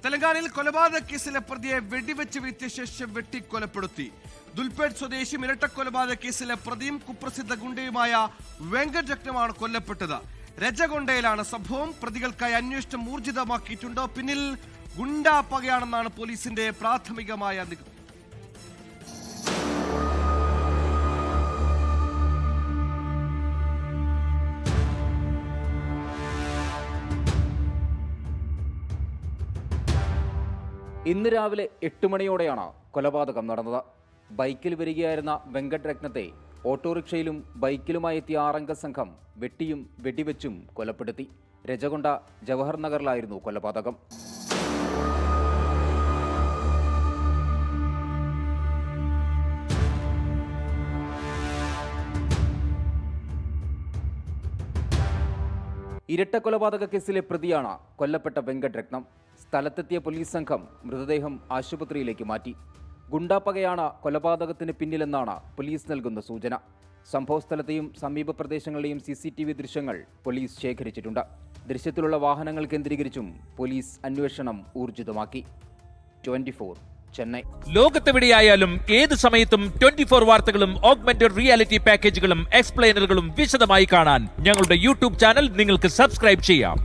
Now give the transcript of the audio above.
തെലങ്കാനയിൽ കൊലപാതക കേസിലെ പ്രതിയെ വെടിവെച്ച് വീഴ്ത്തിയ ശേഷം വെട്ടിക്കൊലപ്പെടുത്തി. ദുൽപേട്ട് സ്വദേശി ഇരട്ടക്കൊലപാതക കേസിലെ പ്രതിയും കുപ്രസിദ്ധ ഗുണ്ടയുമായ വെങ്കട് രത്നമാണ് കൊല്ലപ്പെട്ടത്. രജകൊണ്ടയിലാണ് സംഭവം. പ്രതികൾക്കായി അന്വേഷണം ഊർജിതമാക്കിയിട്ടുണ്ട്. പിന്നിൽ ഗുണ്ടാ പകയാണെന്നാണ് പോലീസിന്റെ പ്രാഥമികമായ നിഗമനം. ഇന്ന് രാവിലെ 8 മണിയോടെയാണ് കൊലപാതകം നടന്നത്. ബൈക്കിൽ വരികയായിരുന്ന വെങ്കട് രത്നത്തെ ഓട്ടോറിക്ഷയിലും ബൈക്കിലുമായി എത്തിയ 6-അംഗ സംഘം വെട്ടിയും വെടിവെച്ചും കൊലപ്പെടുത്തി. രജകൊണ്ട ജവഹർ നഗറിലായിരുന്നു കൊലപാതകം. ഇരട്ട കൊലപാതക കേസിലെ പ്രതിയാണ് കൊല്ലപ്പെട്ട വെങ്കട് രത്നം. സ്ഥലത്തെത്തിയ പോലീസ് സംഘം മൃതദേഹം ആശുപത്രിയിലേക്ക് മാറ്റി. ഗുണ്ടാപ്പകയാണ് കൊലപാതകത്തിന് പിന്നിലെന്നാണ് പോലീസ് നൽകുന്ന സൂചന. സംഭവസ്ഥലത്തെയും സമീപ പ്രദേശങ്ങളിലെയും CCTV ദൃശ്യങ്ങൾ പോലീസ് ശേഖരിച്ചിട്ടുണ്ട്. ദൃശ്യത്തിലുള്ള വാഹനങ്ങൾ കേന്ദ്രീകരിച്ചും പോലീസ് അന്വേഷണം ഊർജിതമാക്കി. 24 ചെന്നൈ. ലോകത്തെവിടെയായാലും ഏത് സമയത്തും 24 വാർത്തകളും ഓഗ്മെന്റഡ് റിയാലിറ്റി പാക്കേജുകളും എക്സ്പ്ലെയിനറുകളും വിശദമായി കാണാൻ ഞങ്ങളുടെ YouTube ചാനൽ നിങ്ങൾക്ക് സബ്സ്ക്രൈബ് ചെയ്യാം.